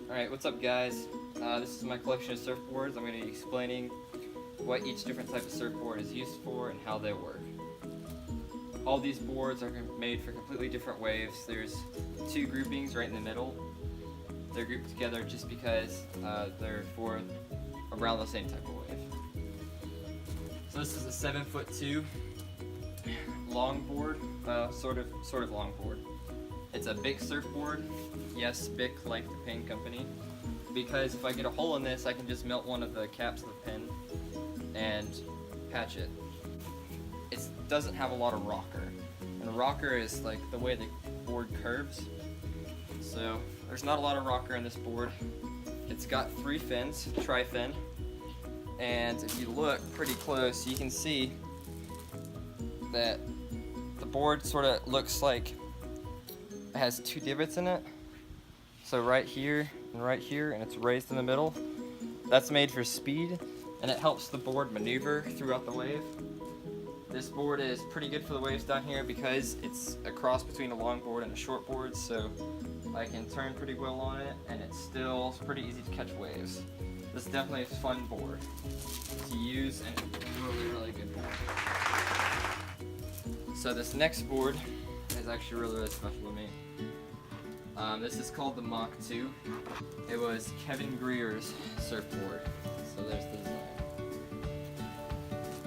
Alright, what's up guys? This is my collection of surfboards. I'm going to be explaining what each different type of surfboard is used for and how they work. All these boards are made for completely different waves. There's two groupings right in the middle. They're grouped together just because they're for around the same type of wave. So this is a 7'2" long board, sort of long board. It's a Bic surfboard. Yes, Bic, like the pen company. Because if I get a hole in this, I can just melt one of the caps of the pen and patch it. It doesn't have a lot of rocker. And the rocker is like the way the board curves. So there's not a lot of rocker in this board. It's got 3 fins, tri-fin. And if you look pretty close, you can see that the board sort of looks like it has 2 divots in it. So right here, and it's raised in the middle. That's made for speed, and it helps the board maneuver throughout the wave. This board is pretty good for the waves down here because it's a cross between a long board and a short board, so I can turn pretty well on it, and it's still pretty easy to catch waves. This is definitely a fun board to use, and a really good board. So this next board is actually really special to me. This is called the Mach 2. It was Kevin Greer's surfboard. So there's the design.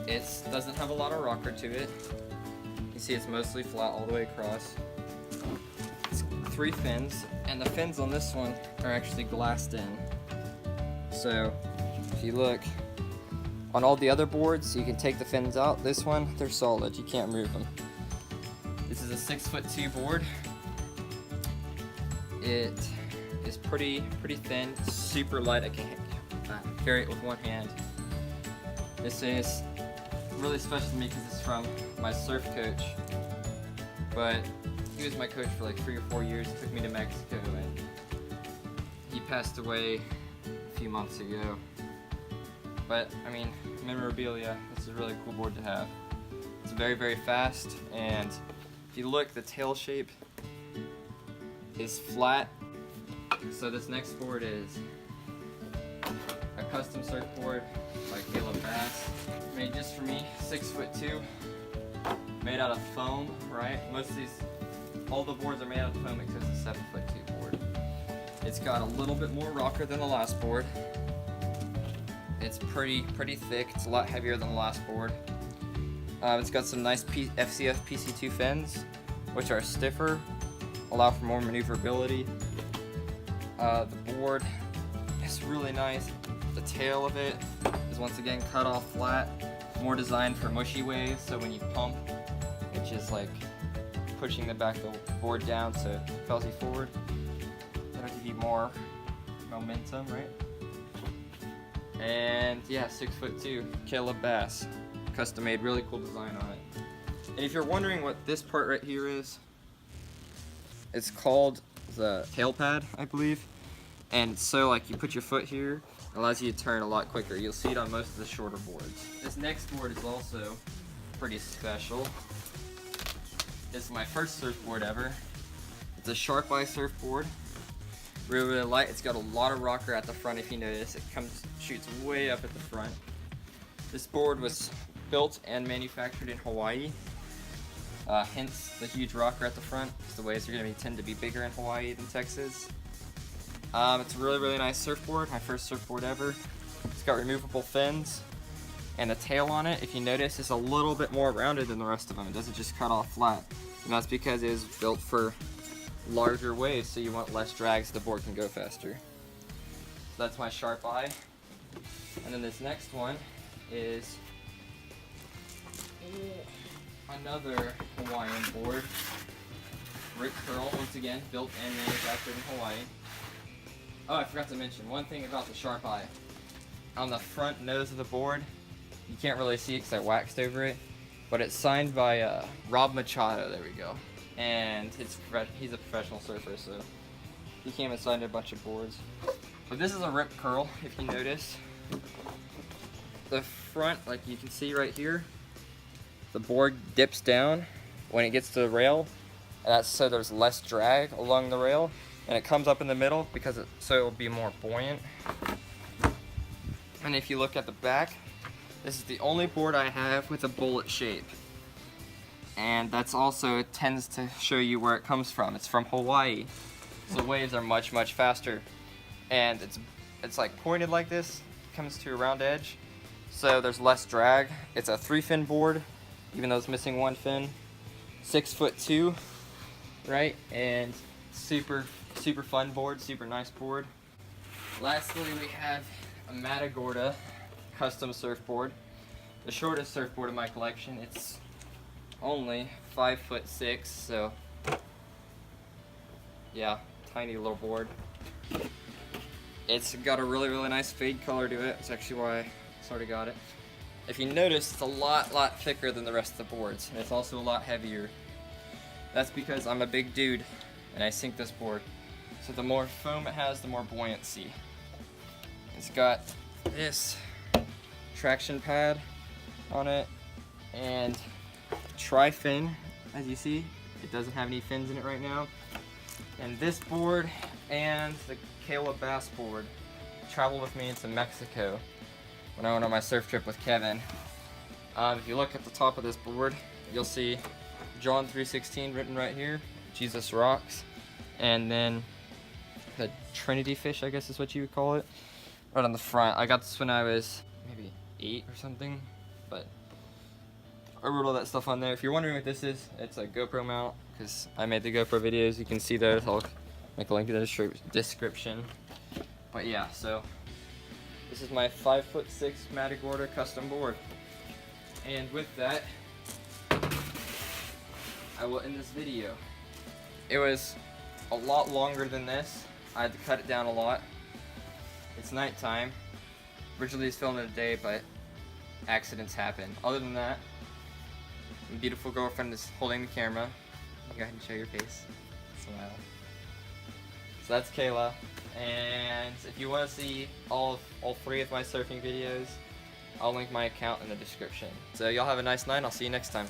It doesn't have a lot of rocker to it. You see it's mostly flat all the way across. It's 3 fins, and the fins on this one are actually glassed in. So if you look on all the other boards, you can take the fins out. This one, they're solid. You can't move them. This is a 6'2" board. It is pretty thin, super light. I can carry it with one hand. This is really special to me because it's from my surf coach. But he was my coach for like 3 or 4 years. He took me to Mexico, and he passed away a few months ago. But I mean, memorabilia. This is a really cool board to have. It's very fast, and if you look, the tail shape is flat. So this next board is a custom surfboard by Caleb Bass, made just for me, 6'2", made out of foam, right? All the boards are made out of foam except the 7'2" board. It's got a little bit more rocker than the last board. It's pretty thick. It's a lot heavier than the last board. It's got some nice FCF PC2 fins, which are stiffer, allow for more maneuverability. The board is really nice. The tail of it is once again cut off flat, more designed for mushy waves, so when you pump, which is like pushing the back of the board down so it propels you forward, that'll give you more momentum, right? And yeah, 6'2", Caleb Bass, custom made, really cool design on it. And if you're wondering what this part right here is, it's called the tail pad, I believe. And so like you put your foot here, it allows you to turn a lot quicker. You'll see it on most of the shorter boards. This next board is also pretty special. This is my first surfboard ever. It's a Sharp Eye surfboard. Really light. It's got a lot of rocker at the front. If you notice, it shoots way up at the front. This board was built and manufactured in Hawaii. Hence the huge rocker at the front, because the waves are tend to be bigger in Hawaii than Texas. It's a really nice surfboard, my first surfboard ever. It's got removable fins, and the tail on it, if you notice, is a little bit more rounded than the rest of them. It doesn't just cut off flat, and that's because it was built for larger waves, so you want less drag so the board can go faster. So that's my Sharp Eye. And then this next one is another Hawaiian board. Rip Curl, once again, built and manufactured in Hawaii. Oh, I forgot to mention one thing about the Sharp Eye. On the front nose of the board, you can't really see it because I waxed over it, but it's signed by Rob Machado, there we go. And he's a professional surfer, so he came and signed a bunch of boards. But this is a Rip Curl, if you notice. The front, like you can see right here, the board dips down when it gets to the rail, and that's so there's less drag along the rail. and it comes up in the middle so it will be more buoyant. And if you look at the back, this is the only board I have with a bullet shape. And that's also, it tends to show you where it comes from. It's from Hawaii. So the waves are much, much faster. And it's like pointed like this, comes to a round edge. So there's less drag. It's a 3-fin board, even though it's missing 1 fin. 6'2", right? And super fun board, super nice board. Lastly, we have a Matagorda custom surfboard. The shortest surfboard in my collection. It's only 5'6", so yeah, tiny little board. It's got a really nice fade color to it. It's actually why I sort of got it. If you notice, it's a lot thicker than the rest of the boards, and it's also a lot heavier. That's because I'm a big dude and I sink this board. So the more foam it has, the more buoyancy. It's got this traction pad on it and tri-fin, as you see. It doesn't have any fins in it right now. And this board and the Kayla Bass board traveled with me into Mexico when I went on my surf trip with Kevin. If you look at the top of this board, you'll see John 3:16 written right here, Jesus rocks, and then the Trinity fish, I guess is what you would call it, right on the front. I got this when I was maybe 8 or something, but I wrote all that stuff on there. If you're wondering what this is, it's a GoPro mount, because I made the GoPro videos. You can see those. I'll make a link in the description. But yeah, so this is my 5'6" Matagorda custom board. And with that, I will end this video. It was a lot longer than this. I had to cut it down a lot. It's nighttime. Originally it's filmed in a day, but accidents happen. Other than that, my beautiful girlfriend is holding the camera. You go ahead and show your face. Smile. So that's Kayla. And if you want to see all 3 of my surfing videos, I'll link my account in the description. So y'all have a nice night. I'll see you next time.